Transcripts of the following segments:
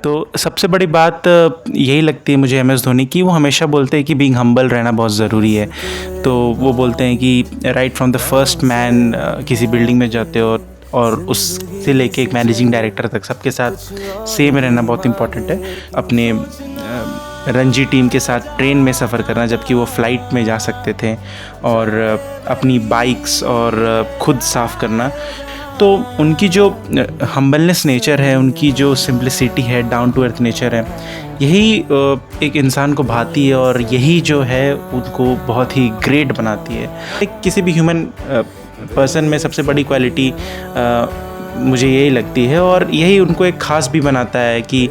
तो सबसे बड़ी बात यही लगती है मुझे MS धोनी की, वो हमेशा बोलते हैं कि बीइंग हम्बल रहना बहुत ज़रूरी है। तो वो बोलते हैं कि right from the first man किसी बिल्डिंग में जाते हो और उससे लेके एक मैनेजिंग डायरेक्टर तक सबके साथ सेम रहना बहुत इम्पॉर्टेंट है। अपने रणजी टीम के साथ ट्रेन में सफ़र करना जबकि वो फ़्लाइट में जा सकते थे, और अपनी बाइक्स और खुद साफ़ करना। तो उनकी जो हम्बलनेस नेचर है, उनकी जो सिंप्लिसिटी है, डाउन टू अर्थ नेचर है, यही एक इंसान को भाती है और यही जो है उनको बहुत ही ग्रेट बनाती है। किसी भी ह्यूमन पर्सन में सबसे बड़ी क्वालिटी मुझे यही लगती है, और यही उनको एक ख़ास भी बनाता है कि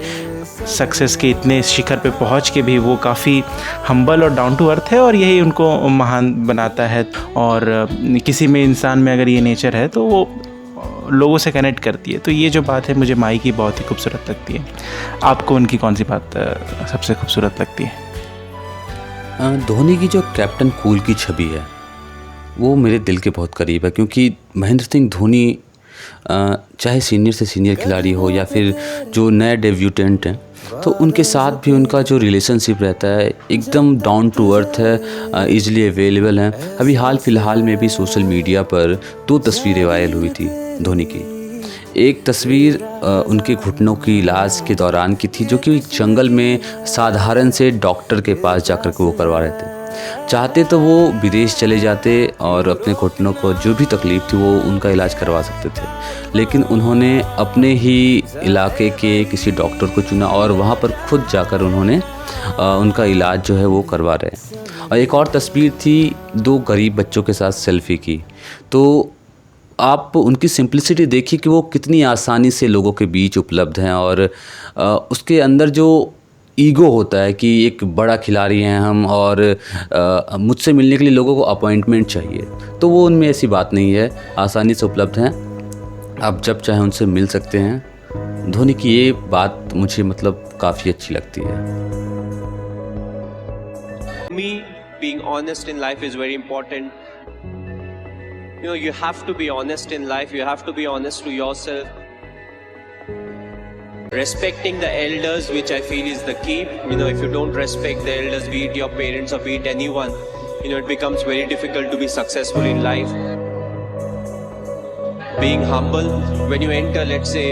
सक्सेस के इतने शिखर पे पहुंच के भी वो काफ़ी हम्बल और डाउन टू अर्थ है, और यही उनको महान बनाता है। और किसी में इंसान में अगर ये नेचर है तो वो लोगों से कनेक्ट करती है। तो ये जो बात है मुझे माई की बहुत ही खूबसूरत लगती है। आपको उनकी कौन सी बात सबसे खूबसूरत लगती है? धोनी की जो कैप्टन कूल की छवि है वो मेरे दिल के बहुत करीब है, क्योंकि महेंद्र सिंह धोनी चाहे सीनियर से सीनियर खिलाड़ी हो या फिर जो नए डेब्यूटेंट हैं, तो उनके साथ भी उनका जो रिलेशनशिप रहता है एकदम डाउन टू अर्थ है, ईजिली अवेलेबल है। अभी हाल फिलहाल में भी सोशल मीडिया पर 2 तस्वीरें वायरल हुई थी धोनी की। एक तस्वीर उनके घुटनों की इलाज के दौरान की थी, जो कि जंगल में साधारण से डॉक्टर के पास जाकर के वो करवा रहे थे। चाहते तो वो विदेश चले जाते और अपने घुटनों को जो भी तकलीफ़ थी वो उनका इलाज करवा सकते थे, लेकिन उन्होंने अपने ही इलाके के किसी डॉक्टर को चुना और वहाँ पर खुद जाकर उन्होंने उनका इलाज जो है वो करवा रहे। और एक और तस्वीर थी 2 गरीब बच्चों के साथ सेल्फ़ी की। तो आप उनकी सिंप्लिसिटी देखिए कि वो कितनी आसानी से लोगों के बीच उपलब्ध हैं, और उसके अंदर जो ईगो होता है कि एक बड़ा खिलाड़ी हैं हम और मुझसे मिलने के लिए लोगों को अपॉइंटमेंट चाहिए, तो वो उनमें ऐसी बात नहीं है, आसानी से उपलब्ध हैं, आप जब चाहें उनसे मिल सकते हैं। धोनी की ये बात मुझे मतलब काफ़ी अच्छी लगती है। Me being honest in life is very important. You know, you have to be honest in life, you have to be honest to yourself. Respecting the elders, which I feel is the key. You know, if you don't respect the elders, be it your parents or be it anyone, you know, it becomes very difficult to be successful in life. Being humble, when you enter, let's say,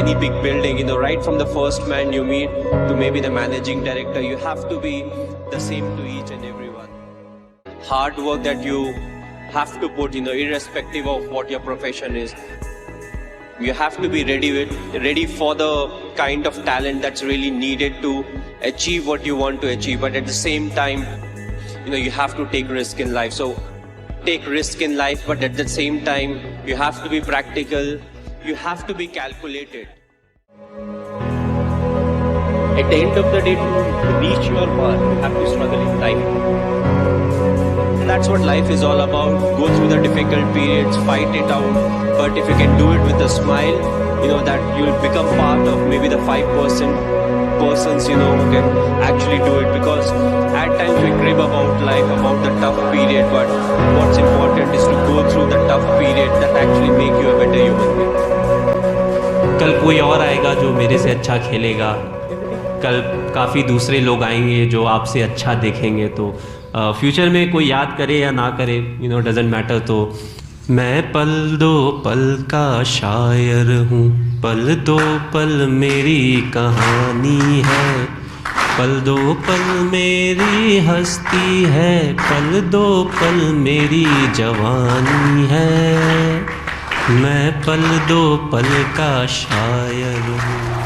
any big building, you know, right from the first man you meet to maybe the managing director, you have to be the same to each and everyone. Hard work that you have to put, you know, irrespective of what your profession is. You have to be ready for the kind of talent that's really needed to achieve what you want to achieve. But at the same time, you know, you have to take risk in life. So take risk in life, but at the same time, you have to be practical. You have to be calculated. At the end of the day, to reach your mark, you have to struggle in life. And that's what life is all about. Go through the difficult periods, fight it out. But if you can do it with a smile, you know that you'll become part of maybe the 5% persons, you know, who can actually do it. Because at times we crib about life, about the tough period. But what's important is to go through the tough period that actually make you a better human being. कल कोई और आएगा जो मेरे से अच्छा खेलेगा, कल काफ़ी दूसरे लोग आएंगे जो आपसे अच्छा देखेंगे। तो फ्यूचर में कोई याद करे या ना करे, यू नो, डजेंट मैटर। तो मैं पल दो पल का शायर हूँ, पल दो पल मेरी कहानी है, पल दो पल मेरी हस्ती है, पल दो पल मेरी जवानी है, मैं पल दो पल का शायर हूँ।